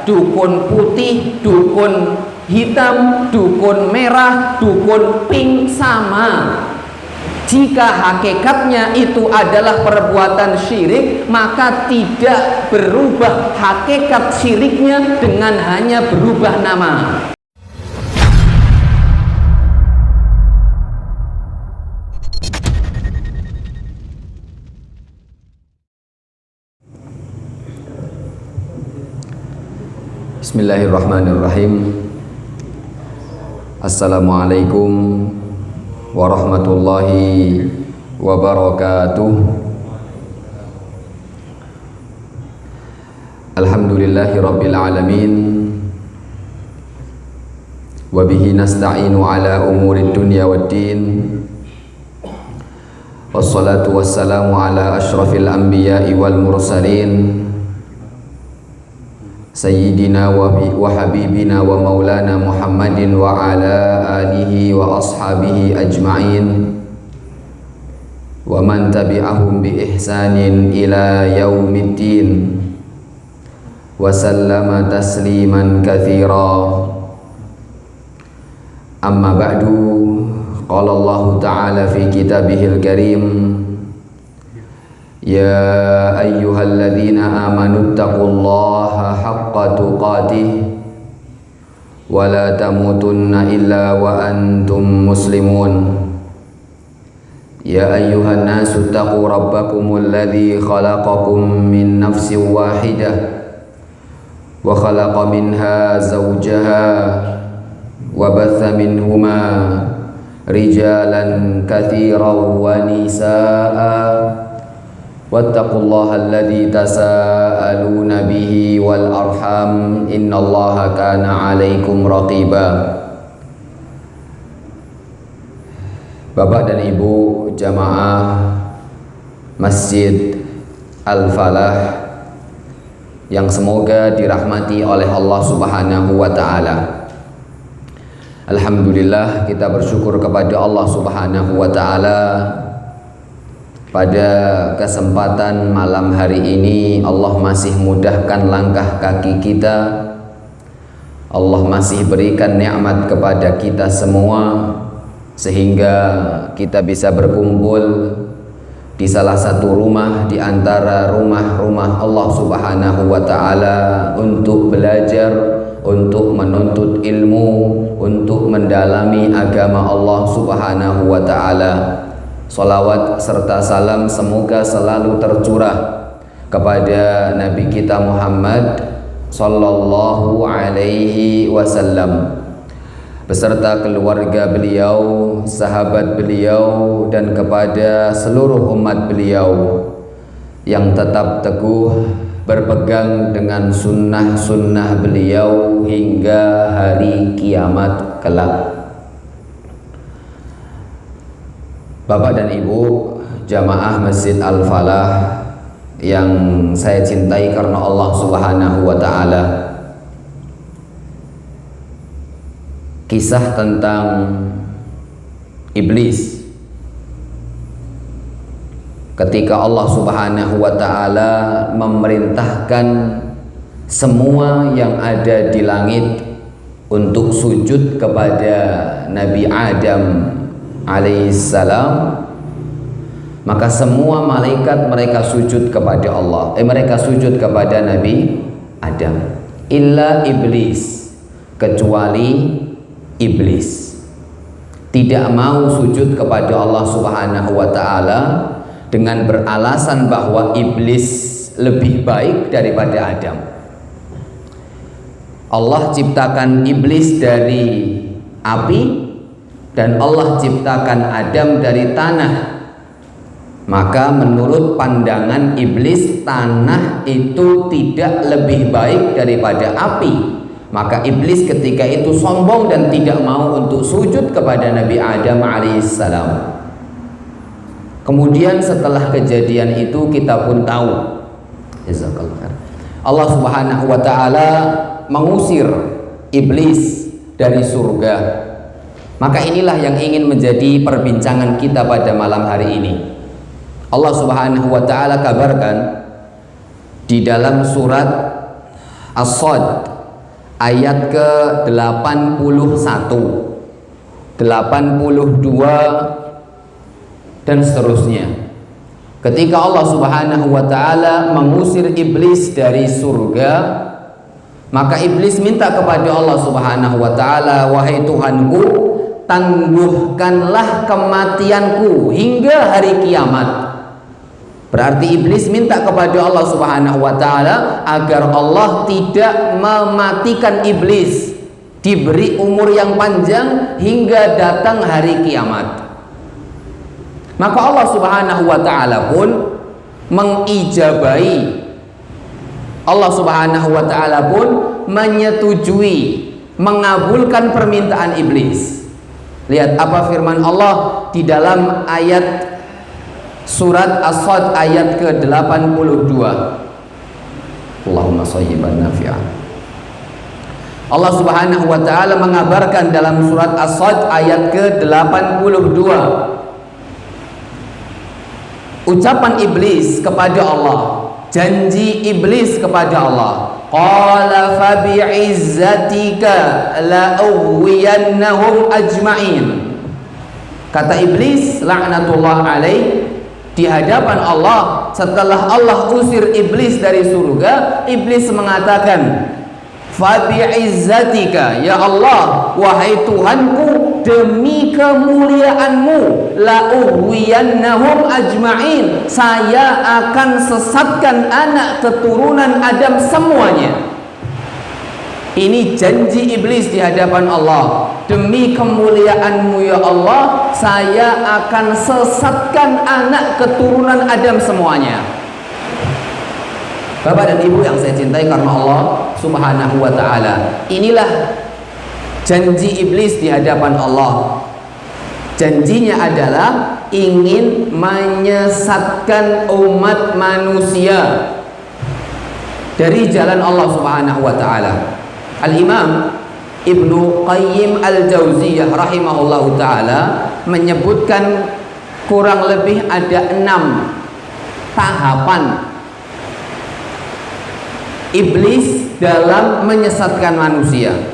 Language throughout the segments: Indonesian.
dukun putih, dukun hitam, dukun merah, dukun pink sama. Jika hakikatnya itu adalah perbuatan syirik, maka tidak berubah hakikat syiriknya dengan hanya berubah nama. Bismillahirrahmanirrahim. Assalamualaikum warahmatullahi wabarakatuh. Alhamdulillahi rabbil alamin. Wabihi nasta'inu ala umurid dunya waddin. Wassalatu wassalamu ala ashrafil anbiya'i wal mursalin, Sayyidina wa habibina wa maulana Muhammadin wa ala alihi wa ashabihi ajma'in wa man tabi'ahum bi ihsanin ila yaumiddin wa sallama tasliman katsira. Amma ba'du, qala Allah ta'ala fi kitabihil karim, Ya ayyuhalladzina amanu taqullaha haqqa tuqatih wa la tamutunna illa wa antum muslimun. Ya ayyuhan nasu taqu rabbakumul ladzi khalaqakum min nafsin wahidah wa khalaqa minha zawjaha wa batha minhuma rijalan katsiran wa nisaa'a wattaqullaha alladzi tasaaluna bihi wal arham innallaha kana 'alaikum raqiba. Bapak dan Ibu jamaah Masjid Al-Falah yang semoga dirahmati oleh Allah Subhanahu wa taala. Alhamdulillah, kita bersyukur kepada Allah Subhanahu wa taala. Pada kesempatan malam hari ini Allah masih mudahkan langkah kaki kita. Allah masih berikan nikmat kepada kita semua sehingga kita bisa berkumpul di salah satu rumah di antara rumah-rumah Allah Subhanahu wa taala untuk belajar, untuk menuntut ilmu, untuk mendalami agama Allah Subhanahu wa taala. Salawat serta salam semoga selalu tercurah kepada Nabi kita Muhammad sallallahu alaihi wasallam beserta keluarga beliau, sahabat beliau, dan kepada seluruh umat beliau yang tetap teguh berpegang dengan sunnah-sunnah beliau hingga hari kiamat kelak. Bapak dan Ibu jamaah Masjid Al-Falah yang saya cintai karena Allah Subhanahu wa taala, kisah tentang iblis ketika Allah Subhanahu wa taala memerintahkan semua yang ada di langit untuk sujud kepada Nabi Adam alaihissalam, maka semua malaikat mereka sujud kepada Allah, mereka sujud kepada Nabi Adam, illa iblis, kecuali iblis tidak mau sujud kepada Allah Subhanahu wa taala dengan beralasan bahwa iblis lebih baik daripada Adam. Allah ciptakan iblis dari api dan Allah ciptakan Adam dari tanah. Maka menurut pandangan iblis, tanah itu tidak lebih baik daripada api. Maka iblis ketika itu sombong dan tidak mau untuk sujud kepada Nabi Adam alaihissalam. Kemudian setelah kejadian itu kita pun tahu, Allah Subhanahu wa taala mengusir iblis dari surga. Maka inilah yang ingin menjadi perbincangan kita pada malam hari ini. Allah Subhanahu wa taala kabarkan di dalam surat As-Sad ayat ke-81, 82 dan seterusnya. Ketika Allah Subhanahu wa taala mengusir iblis dari surga, maka iblis minta kepada Allah Subhanahu wa taala, "Wahai Tuhanku, tangguhkanlah kematianku hingga hari kiamat." Berarti iblis minta kepada Allah Subhanahu wa taala agar Allah tidak mematikan iblis, diberi umur yang panjang hingga datang hari kiamat. Maka Allah Subhanahu wa taala pun mengijabahi, Allah Subhanahu wa taala pun menyetujui, mengabulkan permintaan iblis. Lihat apa firman Allah di dalam ayat surat As-Sad ayat ke-82. Allahumma shayyiban nafi'an. Allah Subhanahu wa taala mengabarkan dalam surat As-Sad ayat ke-82, ucapan iblis kepada Allah, janji iblis kepada Allah, qala fa bi'izzatika la ughwiyannahum ajma'in. Kata iblis laknatullah alaih di hadapan Allah, setelah Allah usir iblis dari surga, iblis mengatakan, fa bi'izzatika, ya Allah, wahai Tuhanku, demi kemuliaanmu, la ughwiyannahum ajma'in, saya akan sesatkan anak keturunan Adam semuanya. Ini janji iblis di hadapan Allah, demi kemuliaanmu ya Allah, saya akan sesatkan anak keturunan Adam semuanya. Bapak dan Ibu yang saya cintai karena Allah Subhanahu wa taala, inilah janji iblis di hadapan Allah. Janjinya adalah ingin menyesatkan umat manusia dari jalan Allah Subhanahu wa taala. Al-Imam Ibnu Qayyim Al-Jauziyah rahimahullahu ta'ala menyebutkan kurang lebih ada 6 tahapan iblis dalam menyesatkan manusia.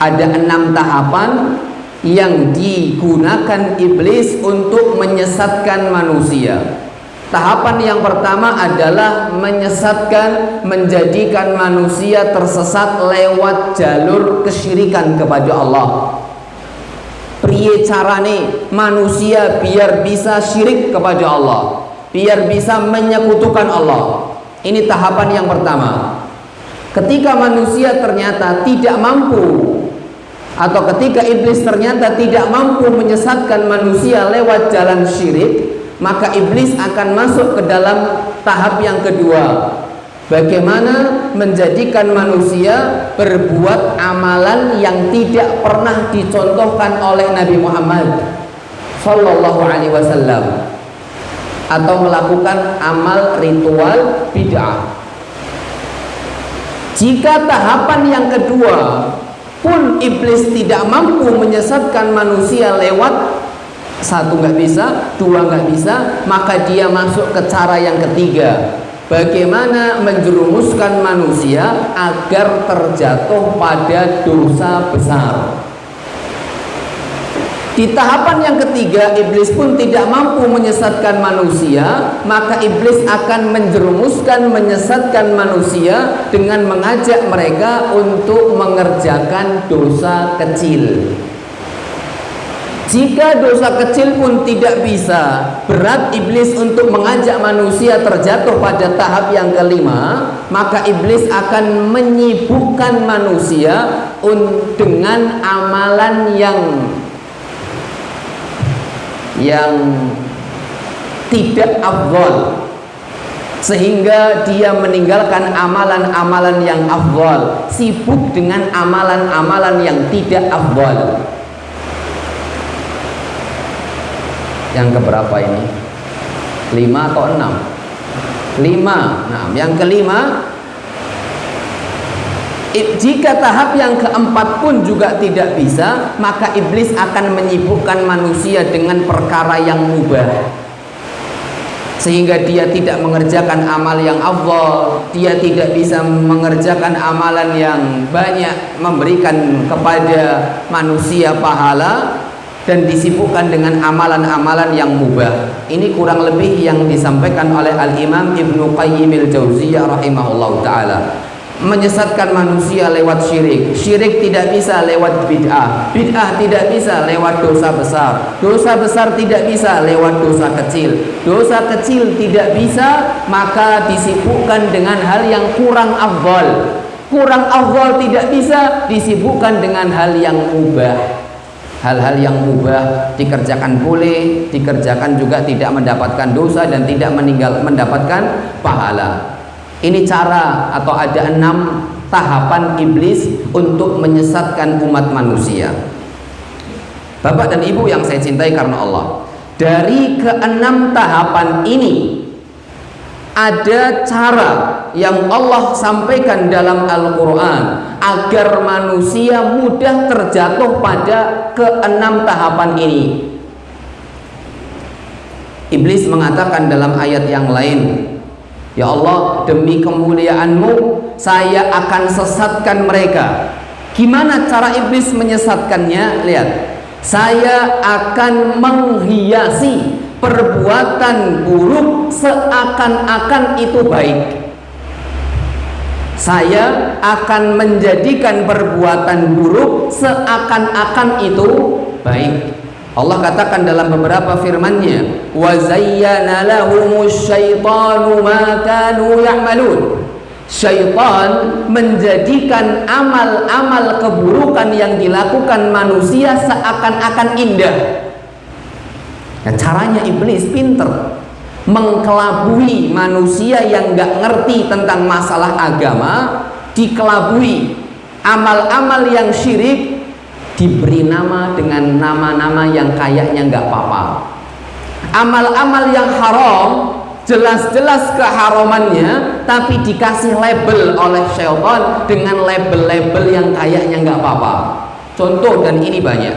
Ada 6 tahapan yang digunakan iblis untuk menyesatkan manusia. Tahapan yang pertama adalah menyesatkan, menjadikan manusia tersesat lewat jalur kesyirikan kepada Allah. Priye carane manusia biar bisa syirik kepada Allah, biar bisa menyekutukan Allah. Ini tahapan yang pertama. Ketika manusia ternyata tidak mampu, atau ketika iblis ternyata tidak mampu menyesatkan manusia lewat jalan syirik, maka iblis akan masuk ke dalam tahap yang kedua. Bagaimana menjadikan manusia berbuat amalan yang tidak pernah dicontohkan oleh Nabi Muhammad Sallallahu Alaihi Wasallam, atau melakukan amal ritual bid'ah. Jika tahapan yang kedua pun iblis tidak mampu menyesatkan manusia lewat satu nggak bisa, dua nggak bisa, maka dia masuk ke cara yang ketiga. Bagaimana menjerumuskan manusia agar terjatuh pada dosa besar. Di tahapan yang ketiga, iblis pun tidak mampu menyesatkan manusia, maka iblis akan menjerumuskan, menyesatkan manusia dengan mengajak mereka untuk mengerjakan dosa kecil. Jika dosa kecil pun tidak bisa, berat iblis untuk mengajak manusia terjatuh pada tahap yang kelima, maka iblis akan menyibukkan manusia dengan amalan yang tidak afdal, sehingga dia meninggalkan amalan-amalan yang afdal, sibuk dengan amalan-amalan yang tidak afdal. Yang keberapa ini? 5 atau 6? 5. Nah, yang kelima, jika tahap yang keempat pun juga tidak bisa, maka iblis akan menyibukkan manusia dengan perkara yang mubah. sehingga dia tidak mengerjakan amal yang afdal, dia tidak bisa mengerjakan amalan yang banyak memberikan kepada manusia pahala, dan disibukkan dengan amalan-amalan yang mubah. Ini kurang lebih yang disampaikan oleh Al-Imam Ibnu Qayyim al-Jauziyah rahimahullah ta'ala. Menyesatkan manusia lewat syirik. Syirik tidak bisa lewat bid'ah. Bid'ah tidak bisa lewat dosa besar. Dosa besar tidak bisa lewat dosa kecil. Dosa kecil tidak bisa, maka disibukkan dengan hal yang kurang afdal. Kurang afdal tidak bisa, disibukkan dengan hal yang mubah. Hal-hal yang mubah dikerjakan boleh, dikerjakan juga tidak mendapatkan dosa dan tidak mendapatkan pahala. Ini cara atau ada 6 tahapan iblis untuk menyesatkan umat manusia. Bapak dan Ibu yang saya cintai karena Allah, dari ke-6 tahapan ini ada cara yang Allah sampaikan dalam Al-Quran agar manusia mudah terjatuh pada ke-6 tahapan ini. Iblis mengatakan dalam ayat yang lain, ya Allah, demi kemuliaan-Mu saya akan sesatkan mereka. Gimana cara iblis menyesatkannya? Lihat, saya akan menghiasi perbuatan buruk seakan-akan itu baik. Saya akan menjadikan perbuatan buruk seakan-akan itu baik. Allah katakan dalam beberapa firman-Nya, wa zayyana lahumus syaitanu ma kanu ya'malun. Syaitan menjadikan amal-amal keburukan yang dilakukan manusia seakan-akan indah. Nah, caranya iblis pinter, mengkelabui manusia yang gak ngerti tentang masalah agama, dikelabui. Amal-amal yang syirik diberi nama dengan nama-nama yang kayaknya nggak apa-apa. Amal-amal yang haram jelas-jelas keharamannya, tapi dikasih label oleh syaitan dengan label-label yang kayaknya nggak apa-apa. Contoh, dan ini banyak.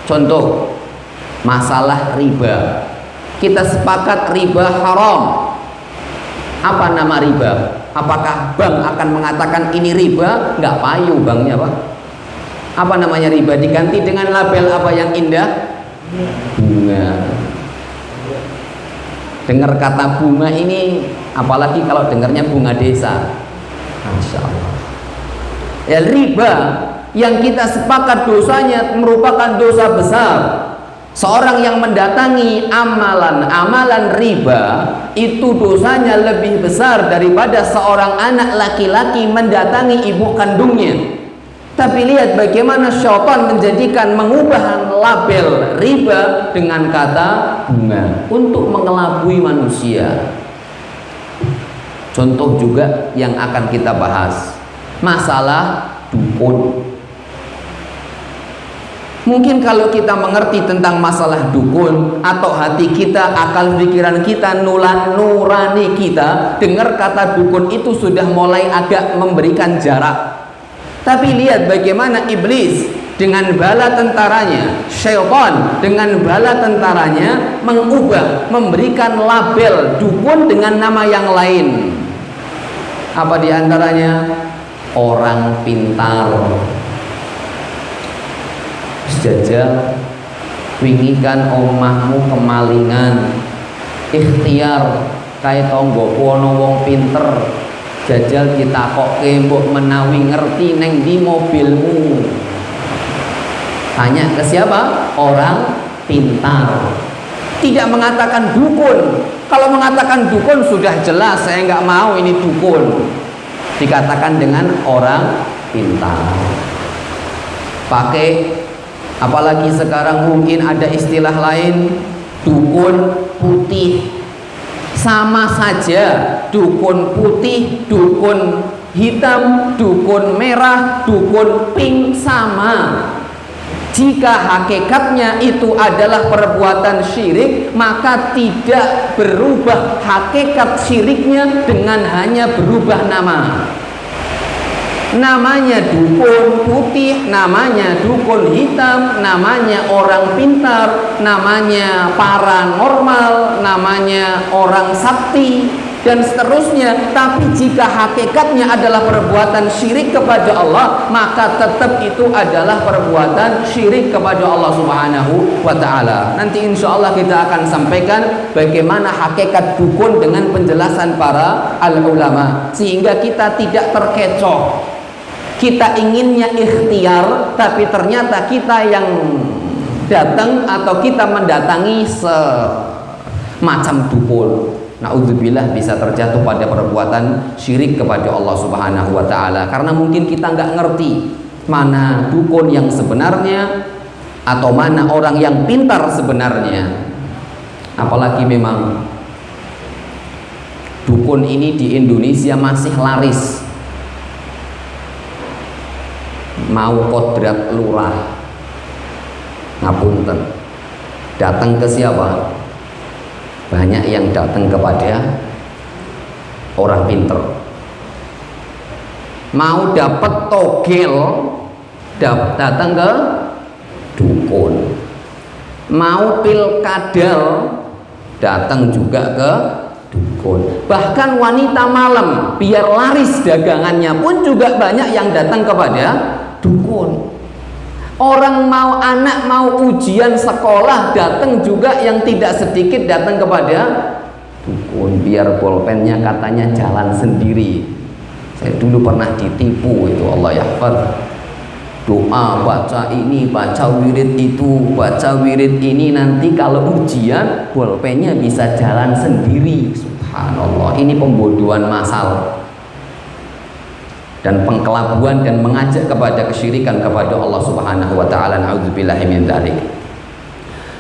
Contoh, masalah riba. Kita sepakat riba haram. Apa nama riba? Apakah bank akan mengatakan ini riba? Nggak payu banknya, Pak. Apa namanya riba? Diganti dengan label apa yang indah? Bunga. Dengar kata bunga ini, apalagi kalau dengarnya bunga desa, Masya Allah. Ya, riba yang kita sepakat dosanya merupakan dosa besar. Seorang yang mendatangi amalan riba itu dosanya lebih besar daripada seorang anak laki-laki mendatangi ibu kandungnya. Tapi lihat bagaimana syaitan mengubah label riba dengan kata bunga untuk mengelabui manusia. Contoh juga yang akan kita bahas, masalah dukun. Mungkin kalau kita mengerti tentang masalah dukun, atau hati kita, akal pikiran kita, nurani kita dengar kata dukun itu sudah mulai agak memberikan jarak. Tapi lihat bagaimana iblis dengan bala tentaranya, syaitan dengan bala tentaranya mengubah, memberikan label dukun dengan nama yang lain. Apa diantaranya? Orang pintar. Jajal, wingi kan omahmu kemalingan, ikhtiar kaya tonggo pono wong pinter, jajal ditakokke mbok menawi ngerti neng di mobilmu. Tanya ke siapa? Orang pintar. Tidak mengatakan dukun. Kalau mengatakan dukun sudah jelas, saya nggak mau ini dukun. Dikatakan dengan orang pintar. Pakai, apalagi sekarang mungkin ada istilah lain, dukun putih. Sama saja, dukun putih, dukun hitam, dukun merah, dukun pink, sama. Jika hakikatnya itu adalah perbuatan syirik, maka tidak berubah hakikat syiriknya dengan hanya berubah nama. Namanya dukun putih, namanya dukun hitam, namanya orang pintar, namanya paranormal, namanya orang sakti, dan seterusnya. Tapi jika hakikatnya adalah perbuatan syirik kepada Allah, maka tetap itu adalah perbuatan syirik kepada Allah Subhanahu wa ta'ala. Nanti insya Allah kita akan sampaikan bagaimana hakikat dukun dengan penjelasan para al-ulama, sehingga kita tidak terkecoh. Kita inginnya ikhtiar, tapi ternyata kita yang datang atau kita mendatangi semacam dukun. Na'udzubillah, bisa terjatuh pada perbuatan syirik kepada Allah Subhanahu wa ta'ala, karena mungkin kita nggak ngerti mana dukun yang sebenarnya atau mana orang yang pintar sebenarnya. Apalagi memang dukun ini di Indonesia masih laris. Mau kodrat lurah, ngapunten, datang ke siapa? Banyak yang datang kepada orang pinter. Mau dapat togel, datang ke dukun. Mau pilkadal, datang juga ke dukun. Bahkan wanita malam, biar laris dagangannya pun juga banyak yang datang kepada dukun. Orang mau anak mau ujian sekolah, datang juga yang tidak sedikit datang kepada dukun, biar bolpennya katanya jalan sendiri. Saya dulu pernah ditipu itu, Allah yahfaz. Doa, baca ini, baca wirid itu, baca wirid ini, nanti kalau ujian bolpennya bisa jalan sendiri. Subhanallah, ini pembodohan massal dan pengkelabuan dan mengajak kepada kesyirikan kepada Allah Subhanahu wa ta'ala. Na'udzubillahi min dzalik.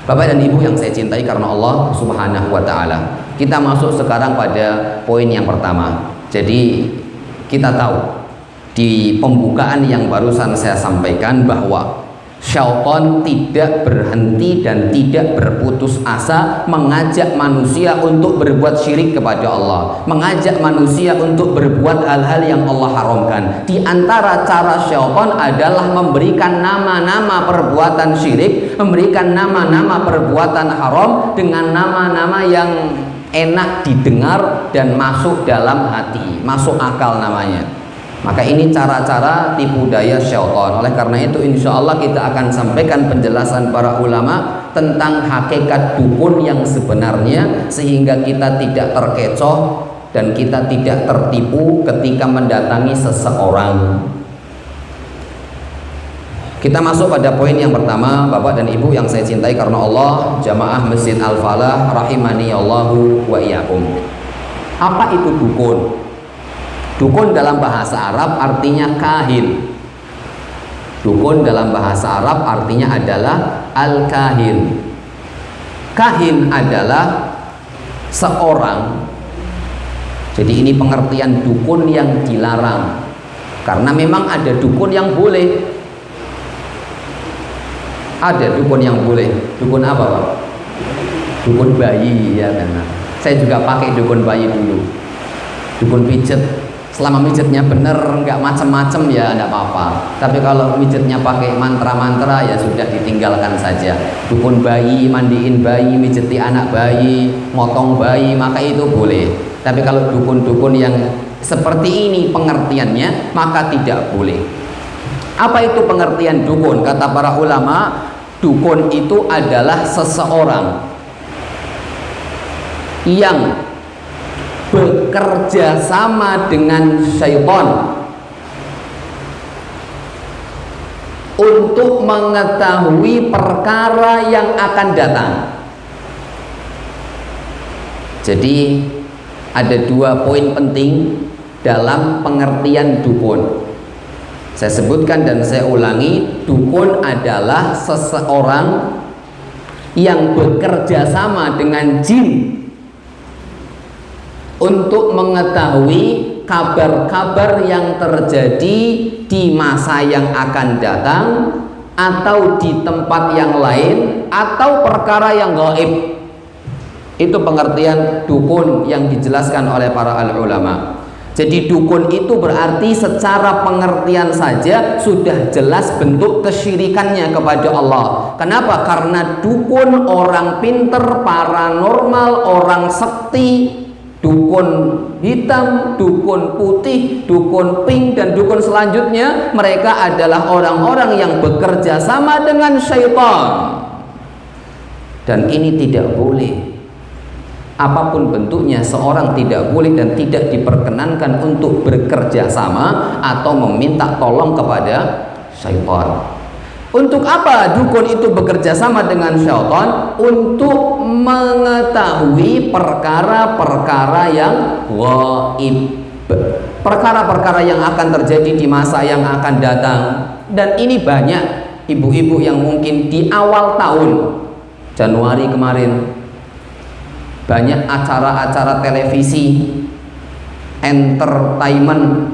Bapak dan Ibu yang saya cintai karena Allah Subhanahu wa ta'ala, kita masuk sekarang pada poin yang pertama. Jadi kita tahu di pembukaan yang barusan saya sampaikan bahwa syaitan tidak berhenti dan tidak berputus asa mengajak manusia untuk berbuat syirik kepada Allah, mengajak manusia untuk berbuat hal-hal yang Allah haramkan. Di antara cara syaitan adalah memberikan nama-nama perbuatan syirik, memberikan nama-nama perbuatan haram dengan nama-nama yang enak didengar dan masuk dalam hati, masuk akal namanya. Maka ini cara-cara tipu daya syaitan. Oleh karena itu insya Allah kita akan sampaikan penjelasan para ulama tentang hakikat dukun yang sebenarnya, sehingga kita tidak terkecoh dan kita tidak tertipu ketika mendatangi seseorang. Kita masuk pada poin yang pertama, Bapak dan Ibu yang saya cintai karena Allah, jamaah Masjid Al-Falah rahimani Allahu wa iyyakum. Apa itu dukun? Dukun dalam bahasa Arab artinya kahin. Dukun dalam bahasa Arab artinya adalah al-kahin. Kahin adalah seorang. Jadi ini pengertian dukun yang dilarang. Karena memang ada dukun yang boleh. Ada dukun yang boleh. Dukun apa, Pak? Dukun bayi, ya benar. Saya juga pakai dukun bayi dulu. Dukun pijet. Selama mijetnya bener, nggak macam-macam ya nggak apa-apa. Tapi kalau mijetnya pakai mantra-mantra ya sudah, ditinggalkan saja. Dukun bayi, mandiin bayi, mijeti anak bayi, motong bayi, maka itu boleh. Tapi kalau dukun-dukun yang seperti ini pengertiannya, maka tidak boleh. Apa itu pengertian dukun? Kata para ulama, dukun itu adalah seseorang yang bekerja sama dengan syaitan untuk mengetahui perkara yang akan datang. Jadi ada dua poin penting dalam pengertian dukun. Saya sebutkan dan saya ulangi, dukun adalah seseorang yang bekerja sama dengan jin untuk mengetahui kabar-kabar yang terjadi di masa yang akan datang atau di tempat yang lain atau perkara yang gaib. Itu pengertian dukun yang dijelaskan oleh para ulama. Jadi dukun itu berarti secara pengertian saja sudah jelas bentuk kesyirikannya kepada Allah. Kenapa? Karena dukun, orang pinter, paranormal, orang sekti, dukun hitam, dukun putih, dukun pink, dan dukun selanjutnya, mereka adalah orang-orang yang bekerja sama dengan syaitan. Dan ini tidak boleh. Apapun bentuknya, seorang tidak boleh dan tidak diperkenankan untuk bekerja sama atau meminta tolong kepada syaitan. Untuk apa dukun itu bekerja sama dengan syaitan? Untuk mengetahui perkara-perkara yang gaib, perkara-perkara yang akan terjadi di masa yang akan datang. Dan ini banyak ibu-ibu yang mungkin di awal tahun Januari kemarin banyak acara-acara televisi entertainment,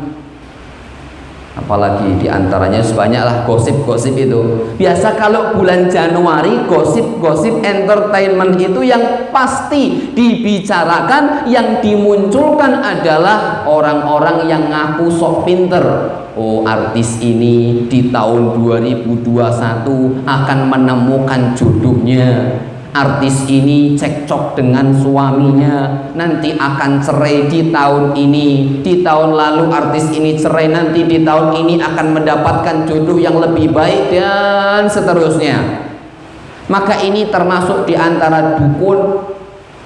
apalagi diantaranya banyaklah gosip-gosip itu. Biasa kalau bulan Januari gosip-gosip entertainment itu yang pasti dibicarakan, yang dimunculkan adalah orang-orang yang ngaku sok pinter. Oh, artis ini di tahun 2021 akan menemukan jodohnya. Artis ini cekcok dengan suaminya, nanti akan cerai di tahun ini. Di tahun lalu artis ini cerai, nanti di tahun ini akan mendapatkan jodoh yang lebih baik, dan seterusnya. Maka ini termasuk di antara dukun.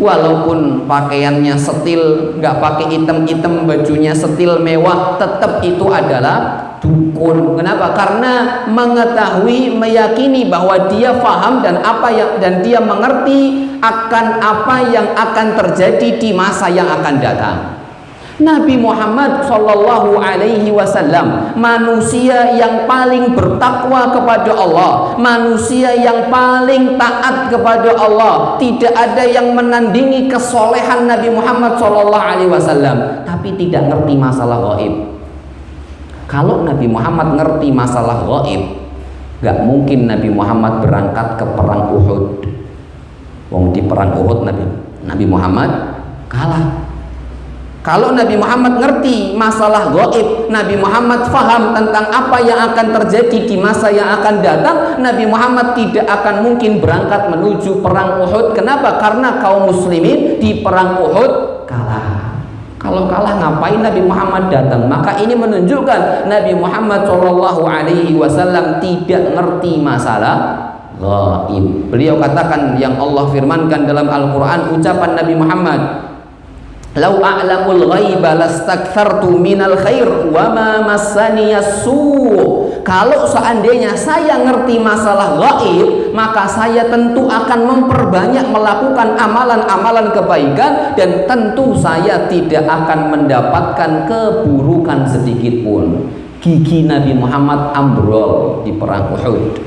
Walaupun pakaiannya setil, nggak pakai item-item, bajunya setil mewah, tetap itu adalah dukun. Kenapa? Karena mengetahui, meyakini bahwa dia paham dan dia mengerti akan apa yang akan terjadi di masa yang akan datang. Nabi Muhammad Shallallahu Alaihi Wasallam, manusia yang paling bertakwa kepada Allah, manusia yang paling taat kepada Allah. Tidak ada yang menandingi kesolehan Nabi Muhammad Shallallahu Alaihi Wasallam, tapi tidak ngerti masalah gaib. Kalau Nabi Muhammad ngerti masalah gaib, gak mungkin Nabi Muhammad berangkat ke perang Uhud. Wong di perang Uhud Nabi Muhammad kalah. Kalau Nabi Muhammad ngerti masalah gaib, Nabi Muhammad faham tentang apa yang akan terjadi di masa yang akan datang, Nabi Muhammad tidak akan mungkin berangkat menuju perang Uhud. Kenapa? Karena kaum muslimin di perang Uhud kalah. Kalau kalah ngapain Nabi Muhammad datang? Maka ini menunjukkan Nabi Muhammad Shallallahu Alaihi Wasallam tidak ngerti masalah gaib. Beliau katakan, yang Allah firmankan dalam Al-Quran, ucapan Nabi Muhammad, "Lau a'lamul ghaiba lastakthartu minal khair wa ma massaniyas su." Kalau seandainya saya ngerti masalah gaib, maka saya tentu akan memperbanyak melakukan amalan-amalan kebaikan, dan tentu saya tidak akan mendapatkan keburukan sedikit pun. Gigi Nabi Muhammad ambrol di perang Uhud.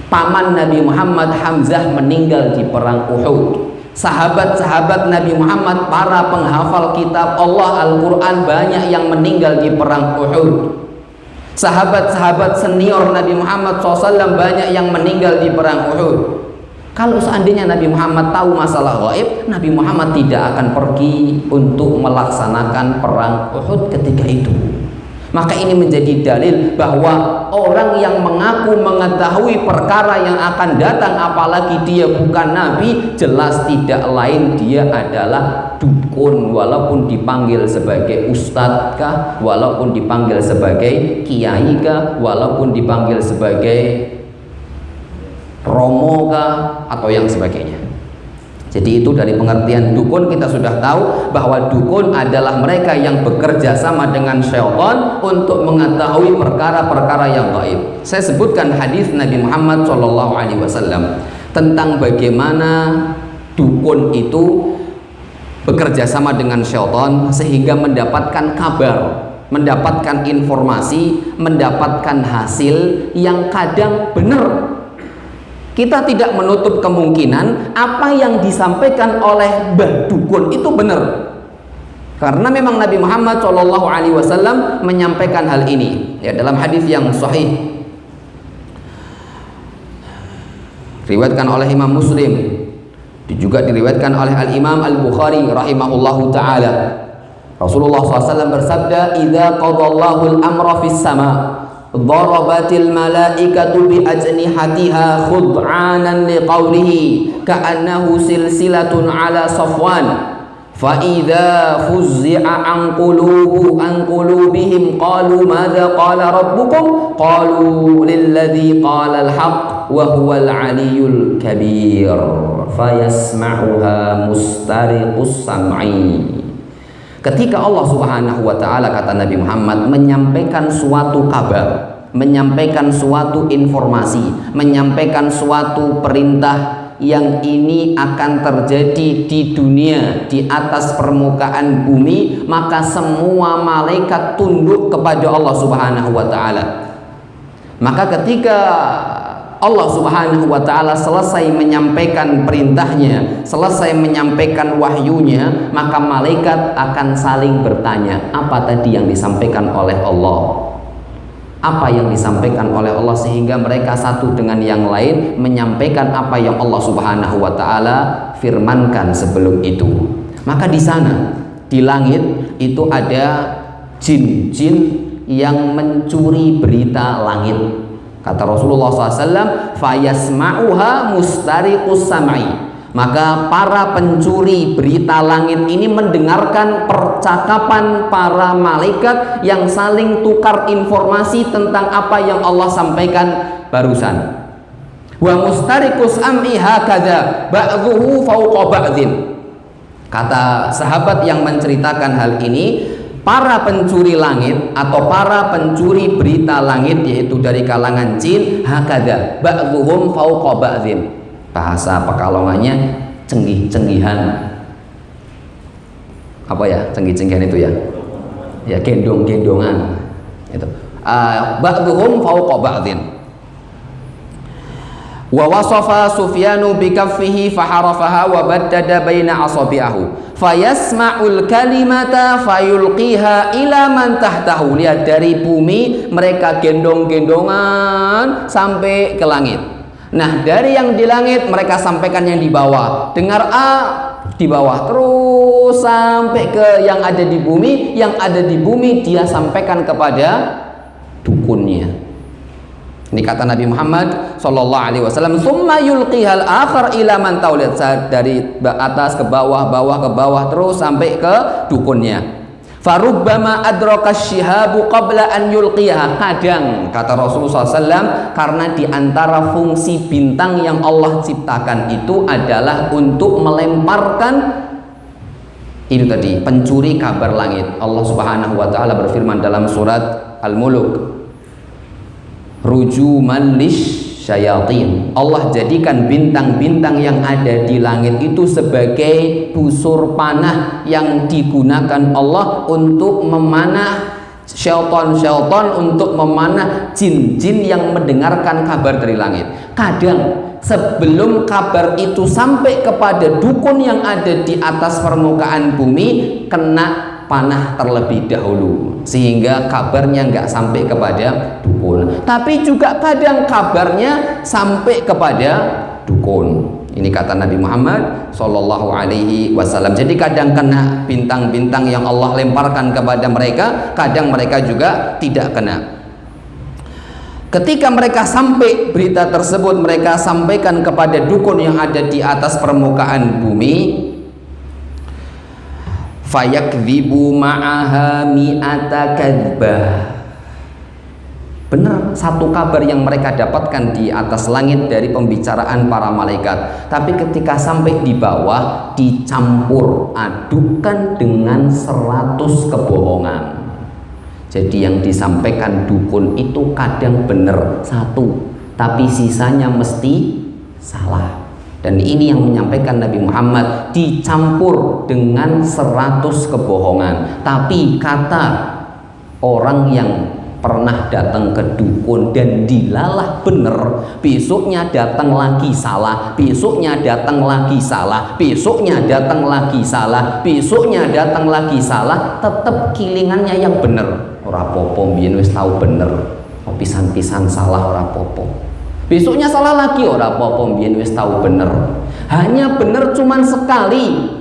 Paman Nabi Muhammad Hamzah meninggal di perang Uhud. Sahabat-sahabat Nabi Muhammad, para penghafal kitab Allah Al-Quran, banyak yang meninggal di perang Uhud. Sahabat-sahabat senior Nabi Muhammad SAW banyak yang meninggal di perang Uhud. Kalau seandainya Nabi Muhammad tahu masalah gaib, Nabi Muhammad tidak akan pergi untuk melaksanakan perang Uhud ketika itu. Maka ini menjadi dalil bahwa orang yang mengaku mengetahui perkara yang akan datang, apalagi dia bukan nabi, jelas tidak lain dia adalah dukun. Walaupun dipanggil sebagai ustadz kah, walaupun dipanggil sebagai kiai kah, walaupun dipanggil sebagai romo kah, atau yang sebagainya. Jadi itu dari pengertian dukun kita sudah tahu bahwa dukun adalah mereka yang bekerja sama dengan syaitan untuk mengetahui perkara-perkara yang gaib. Saya sebutkan hadis Nabi Muhammad SAW tentang bagaimana dukun itu bekerja sama dengan syaitan sehingga mendapatkan kabar, mendapatkan informasi, mendapatkan hasil yang kadang benar. Kita tidak menutup kemungkinan apa yang disampaikan oleh Mbah Dukun itu benar, karena memang Nabi Muhammad SAW menyampaikan hal ini ya dalam hadis yang sahih, diriwayatkan oleh Imam Muslim, juga diriwayatkan oleh Al-Imam Al-Bukhari rahimahullahu taala. Rasulullah SAW bersabda, "Idza qadallahu al-amra fis sama, darabatil malaikatu bi ajnihatiha khud'anan liqaulihi ka'annahu silsilatun ala safwan. Fa idza fuzzi'a an qulubihim qalu madza qala rabbukum qalu lilladzi qala al-haqq wa huwal aliyyul kabir fayasma'uha mustariqus sam'i." Ketika Allah Subhanahu wa taala, kata Nabi Muhammad, menyampaikan suatu kabar, menyampaikan suatu informasi, menyampaikan suatu perintah yang ini akan terjadi di dunia, di atas permukaan bumi, maka semua malaikat tunduk kepada Allah Subhanahu wa taala. Maka ketika Allah Subhanahu wa taala selesai menyampaikan perintahnya, selesai menyampaikan wahyunya, maka malaikat akan saling bertanya, apa tadi yang disampaikan oleh Allah? Apa yang disampaikan oleh Allah, sehingga mereka satu dengan yang lain menyampaikan apa yang Allah Subhanahu wa taala firmankan sebelum itu. Maka di sana, di langit itu ada jin-jin yang mencuri berita langit. Kata Rasulullah SAW, "Fayasma'uha mustariqus sam'i." Maka para pencuri berita langit ini mendengarkan percakapan para malaikat yang saling tukar informasi tentang apa yang Allah sampaikan barusan. Wa mustariqus am'i hakadha ba'dhuhu fawqa ba'dhin. Kata sahabat yang menceritakan hal ini, para pencuri langit atau para pencuri berita langit, yaitu dari kalangan jin, hakadha ba'dhuhum fawqa ba'dhin. Bahasa Pekalongannya cenggih-cenggihan. Apa ya cenggih-cenggihan itu ya? Ya, gendong-gendongan. Itu. Ba'dhuhum fawqa ba'dhin. Wa wasafa Sufyanu bi kaffihi faharafaha wa baddada baina asabi'ahu fayasma'ul kalimata fayulqiha ila man tahtahu. Lihat, dari bumi mereka gendong-gendongan sampai ke langit. Nah, dari yang di langit mereka sampaikan yang di bawah. Dengar A, di bawah terus sampai ke yang ada di bumi. Yang ada di bumi dia sampaikan kepada dukunnya. Ini kata Nabi Muhammad sallallahu alaihi wasallam, "Tsumma yulqihal akhar ila man taulat." Dari atas ke bawah, bawah ke bawah terus sampai ke dukunnya. Farubbama adrakas syihabu qabla an yulqiha. Kadang, kata Rasulullah SAW, karena di antara fungsi bintang yang Allah ciptakan itu adalah untuk melemparkan itu tadi, pencuri kabar langit. Allah Subhanahu wa taala berfirman dalam surat Al-Mulk, rujuman lisyayatin. Allah jadikan bintang-bintang yang ada di langit itu sebagai busur panah yang digunakan Allah untuk memanah syaitan-syaitan, untuk memanah jin-jin yang mendengarkan kabar dari langit. Kadang sebelum kabar itu sampai kepada dukun yang ada di atas permukaan bumi, kena panah terlebih dahulu sehingga kabarnya nggak sampai kepada dukun. Tapi juga kadang kabarnya sampai kepada dukun. Ini kata Nabi Muhammad Sallallahu Alaihi Wasallam. Jadi kadang kena bintang-bintang yang Allah lemparkan kepada mereka, kadang mereka juga tidak kena. Ketika mereka sampai berita tersebut, mereka sampaikan kepada dukun yang ada di atas permukaan bumi. Fayakdzibu ma'aha mi'ata kadzbah. Benar, satu kabar yang mereka dapatkan di atas langit dari pembicaraan para malaikat, tapi ketika sampai di bawah dicampur adukan dengan 100 kebohongan. Jadi yang disampaikan dukun itu kadang benar satu, tapi sisanya mesti salah. Dan ini yang menyampaikan Nabi Muhammad, dicampur dengan 100 kebohongan. Tapi kata orang yang pernah datang ke dukun dan dilalah bener, besoknya datang lagi salah, besoknya datang lagi salah, besoknya datang lagi salah, besoknya datang lagi salah, tetap kilingannya yang bener. Ora popo mbiyen wis tau bener, pisan-pisan salah ora popo. Besoknya salah lagi, ora apa-apa mbiyen wis tahu bener. Hanya bener cuman sekali.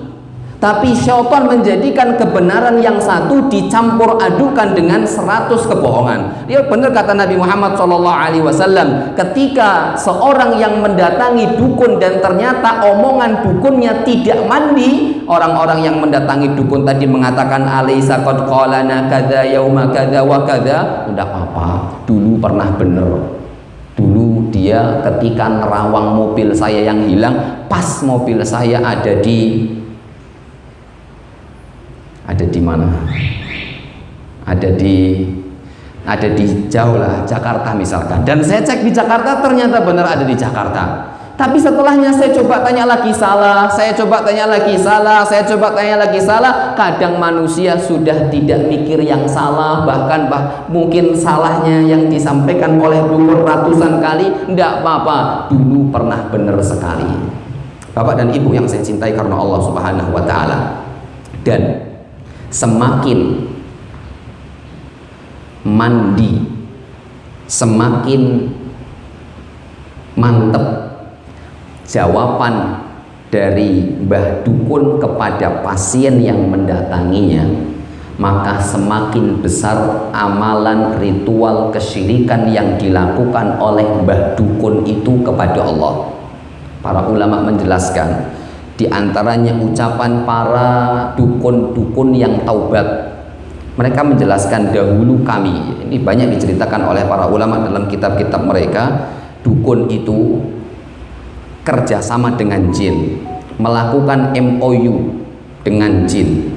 Tapi syaitan menjadikan kebenaran yang satu dicampur adukan dengan 100 kebohongan. Dia benar kata Nabi Muhammad SAW, ketika seorang yang mendatangi dukun dan ternyata omongan dukunnya tidak mandi, orang-orang yang mendatangi dukun tadi mengatakan alaysa qad qalana kadza yauma kadza wa kadza, enggak apa-apa, dulu pernah benar. Dulu dia ketika nerawang mobil saya yang hilang, pas mobil saya ada di mana? Ada di jauh lah, Jakarta misalkan. Dan saya cek di Jakarta, ternyata benar ada di Jakarta. Tapi setelahnya saya coba tanya lagi salah, saya coba tanya lagi salah, saya coba tanya lagi salah. Kadang manusia sudah tidak mikir yang salah, bahkan mungkin salahnya yang disampaikan oleh dukun ratusan kali, enggak apa-apa, dulu pernah benar sekali. Bapak dan Ibu yang saya cintai karena Allah Subhanahu wa taala. Dan semakin mandi, semakin mantep jawaban dari Mbah Dukun kepada pasien yang mendatanginya, maka semakin besar amalan ritual kesyirikan yang dilakukan oleh Mbah Dukun itu kepada Allah. Para ulama menjelaskan, di antaranya ucapan para dukun-dukun yang taubat. Mereka menjelaskan, dahulu kami, ini banyak diceritakan oleh para ulama dalam kitab-kitab mereka, dukun itu kerjasama dengan jin, melakukan MOU dengan jin,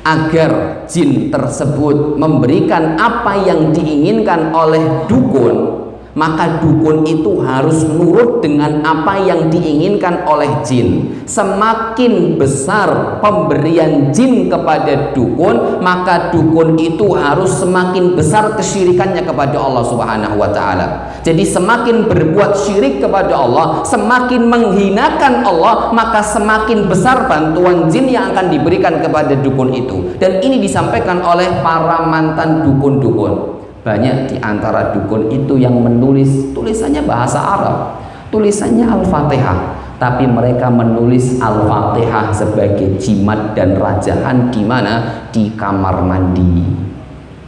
agar jin tersebut memberikan apa yang diinginkan oleh dukun, maka dukun itu harus nurut dengan apa yang diinginkan oleh jin. Semakin besar pemberian jin kepada dukun, maka dukun itu harus semakin besar kesyirikannya kepada Allah Subhanahu wa taala. Jadi semakin berbuat syirik kepada Allah, semakin menghinakan Allah, maka semakin besar bantuan jin yang akan diberikan kepada dukun itu. Dan ini disampaikan oleh para mantan dukun-dukun. Banyak di antara dukun itu yang menulis tulisannya bahasa Arab, tulisannya Al-Fatihah, tapi mereka menulis Al-Fatihah sebagai jimat dan rajaan di mana? Di kamar mandi,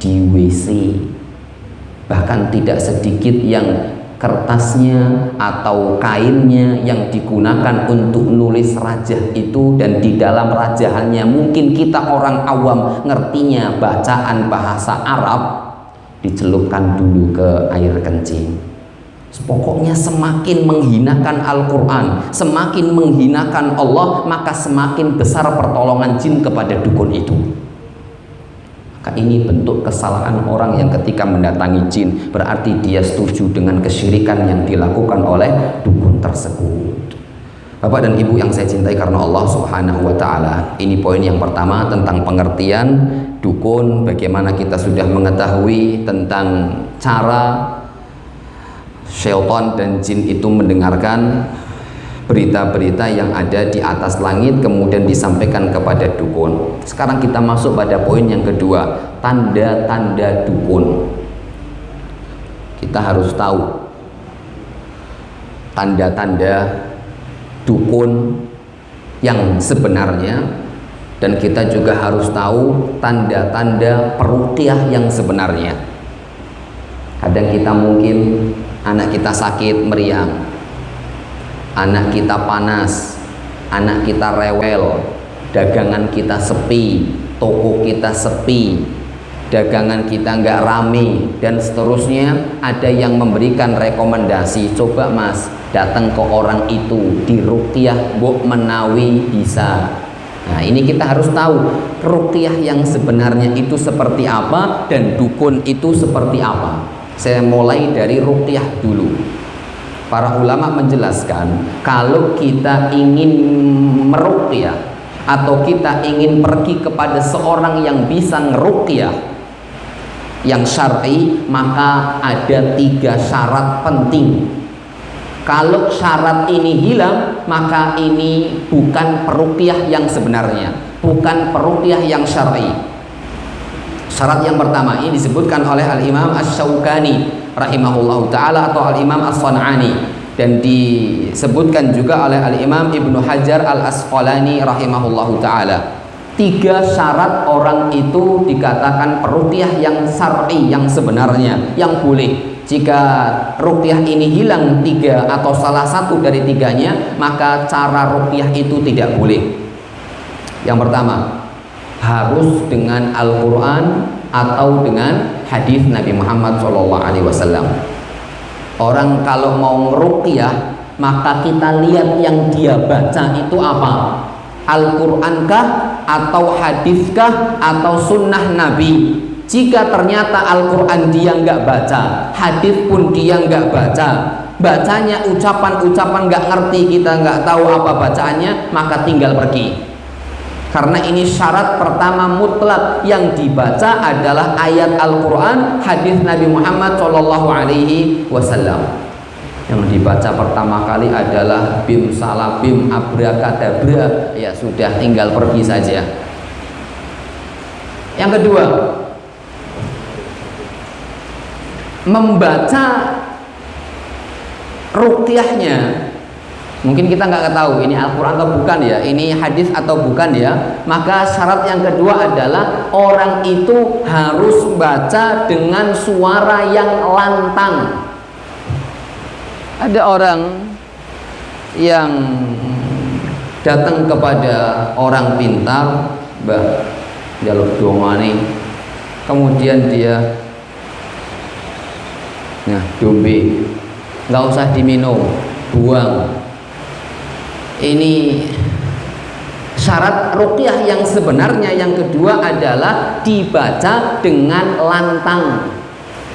di WC. Bahkan tidak sedikit yang kertasnya atau kainnya yang digunakan untuk nulis rajah itu, dan di dalam rajahannya mungkin kita orang awam ngertinya bacaan bahasa Arab, dicelupkan dulu ke air kencing. Pokoknya semakin menghinakan Al-Quran, semakin menghinakan Allah, maka semakin besar pertolongan jin kepada dukun itu. Maka ini bentuk kesalahan orang yang ketika mendatangi jin, berarti dia setuju dengan kesyirikan yang dilakukan oleh dukun tersebut. Bapak dan Ibu yang saya cintai karena Allah Subhanahu wa taala, ini poin yang pertama tentang pengertian dukun. Bagaimana kita sudah mengetahui tentang cara syaitan dan jin itu mendengarkan berita-berita yang ada di atas langit kemudian disampaikan kepada dukun. Sekarang kita masuk pada poin yang kedua, tanda-tanda dukun. Kita harus tahu tanda-tanda dukun yang sebenarnya, dan kita juga harus tahu tanda-tanda peruqyah yang sebenarnya. Kadang kita mungkin anak kita sakit meriang, anak kita panas, anak kita rewel, dagangan kita sepi, toko kita sepi, dagangan kita nggak rame, dan seterusnya. Ada yang memberikan rekomendasi, coba mas datang ke orang itu diruqyah, mbok menawi bisa. Nah ini kita harus tahu ruqyah yang sebenarnya itu seperti apa dan dukun itu seperti apa. Saya mulai dari ruqyah dulu. Para ulama menjelaskan, kalau kita ingin meruqyah atau kita ingin pergi kepada seorang yang bisa ngeruqyah yang syar'i, maka ada 3 syarat penting. Kalau syarat ini hilang, maka ini bukan peruqyah yang sebenarnya, bukan peruqyah yang syar'i. Syarat yang pertama ini disebutkan oleh Al-Imam Asy-Syaukani rahimahullahu taala atau Al-Imam As-San'ani. dan disebutkan juga oleh Al-Imam Ibnu Hajar Al-Asqalani rahimahullahu ta'ala. 3 syarat orang itu dikatakan peruqyah yang syar'i, yang sebenarnya, yang boleh. Jika ruqyah ini hilang 3 atau salah satu dari 3-nya, maka cara ruqyah itu tidak boleh. Yang pertama, harus dengan Al-Quran atau dengan hadis Nabi Muhammad SAW. Orang kalau mau meruqyah, maka kita lihat yang dia baca itu apa, Al-Quran kah atau hadiskah atau sunnah Nabi. Jika ternyata Al-Quran dia nggak baca, hadis pun dia nggak baca, bacanya ucapan-ucapan nggak ngerti, kita nggak tahu apa bacaannya, maka tinggal pergi. Karena ini syarat pertama mutlak, yang dibaca adalah ayat Al-Quran, hadis Nabi Muhammad SAW. Yang dibaca pertama kali adalah bim salah bim abrakadabra, ya sudah, tinggal pergi saja. Yang kedua, membaca ruqyahnya, mungkin kita nggak tahu ini Al-Quran atau bukan ya, ini hadis atau bukan ya, maka syarat yang kedua adalah orang itu harus baca dengan suara yang lantang. Ada orang yang datang kepada orang pintar, Mbah, jaluk dongane, kemudian dia, nah, dombe nggak usah diminum, buang. Ini syarat ruqyah yang sebenarnya. Yang kedua adalah dibaca dengan lantang.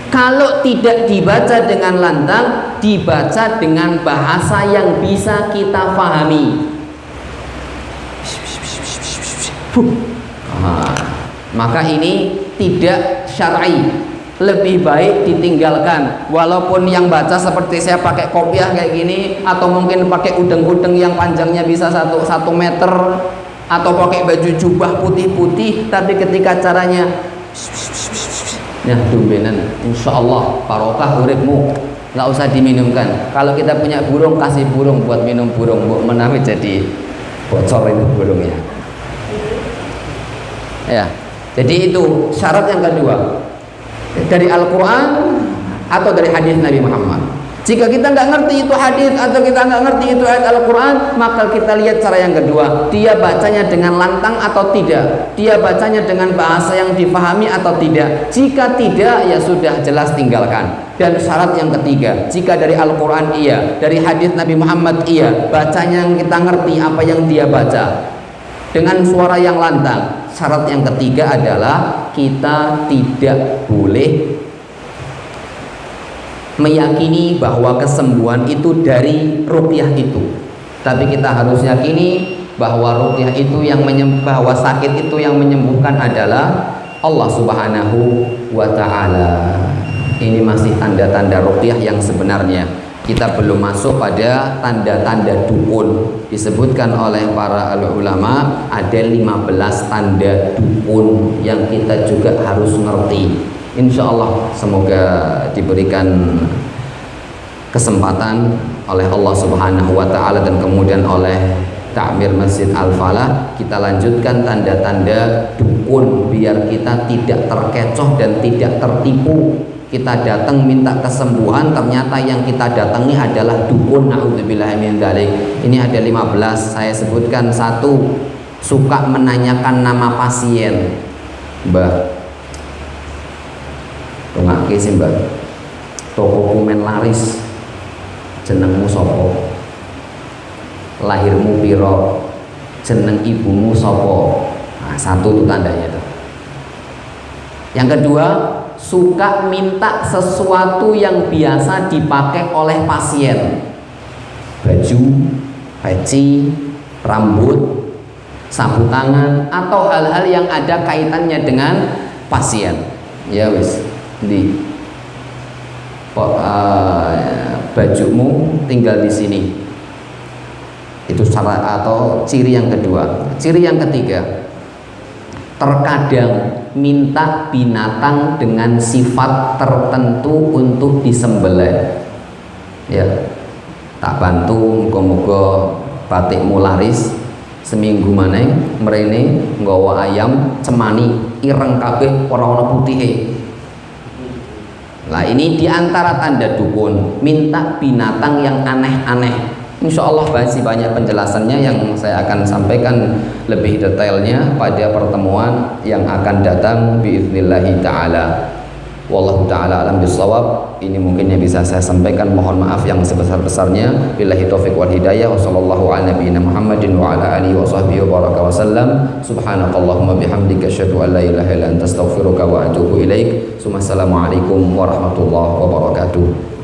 Kalau tidak dibaca dengan lantang, dibaca dengan bahasa yang bisa kita pahami. Maka ini tidak syar'i, lebih baik ditinggalkan. Walaupun yang baca seperti saya pakai kopiah kayak gini, atau mungkin pakai udeng-udeng yang panjangnya bisa 1 meter, atau pakai baju jubah putih-putih, tapi ketika caranya ya dumbenan, insya Allah barokah uripmu, nggak usah diminumkan. Kalau kita punya burung, kasih burung buat minum burung, menawi jadi bocor itu burungnya. Ya, jadi itu syarat yang kedua, dari Al-Quran atau dari hadis Nabi Muhammad. Jika kita nggak ngerti itu hadis atau kita nggak ngerti itu ayat Al-Quran, maka kita lihat cara yang kedua, dia bacanya dengan lantang atau tidak, dia bacanya dengan bahasa yang difahami atau tidak. Jika tidak, ya sudah, jelas tinggalkan. Dan syarat yang ketiga, jika dari Al-Quran iya, dari hadis Nabi Muhammad iya, bacanya yang kita ngerti apa yang dia baca dengan suara yang lantang. Syarat yang ketiga adalah kita tidak boleh meyakini bahwa kesembuhan itu dari ruqyah itu, tapi kita harus yakini bahwa ruqyah itu yang bahwa sakit itu yang menyembuhkan adalah Allah Subhanahu wa ta'ala. Ini masih tanda-tanda ruqyah yang sebenarnya. Kita belum masuk pada tanda-tanda dukun. Disebutkan oleh para ulama ada 15 tanda dukun yang kita juga harus ngerti. Insya Allah semoga diberikan kesempatan oleh Allah Subhanahu wa ta'ala dan kemudian oleh Ta'mir Masjid Al-Falah, kita lanjutkan tanda-tanda dukun biar kita tidak terkecoh dan tidak tertipu. Kita datang minta kesembuhan, ternyata yang kita datangi adalah dukun. Na'udzubillahi min dzalik. Ini ada 15, saya sebutkan. 1, suka menanyakan nama pasien. Mbah, tungake sih Mbak, toko kumen laris, jenengmu sopo, lahirmu piro, jeneng ibumu sopo. Nah, 1 itu tandanya tuh. Yang kedua, suka minta sesuatu yang biasa dipakai oleh pasien, baju, peci, rambut, sapu tangan, atau hal-hal yang ada kaitannya dengan pasien. Ya wis, di bajumu tinggal di sini. Itu syarat atau ciri yang kedua. Ciri yang ketiga, terkadang minta binatang dengan sifat tertentu untuk disembelih. Ya, Tak bantu muga-muga batikmu laris. Seminggu maneh mrene nggawa ayam cemani ireng kabeh ora ana putihe. Lah ini diantara tanda dukun, minta binatang yang aneh-aneh. Insya Allah masih banyak penjelasannya yang saya akan sampaikan lebih detailnya pada pertemuan yang akan datang biiznillahi ta'ala. Wallahu ta'ala alam bisawab. Ini mungkin yang bisa saya sampaikan, mohon maaf yang sebesar-besarnya. Billahi taufiq wal hidayah. Wassallallahu ala nabiyina Muhammadin wa ala alihi wa sahbihi wa baraka wa sallam. Subhanakallahumma bihamdika asyhadu an la ilaha illa anta astaghfiruka wa atubu ilaik. Assalamualaikum warahmatullahi wabarakatuh.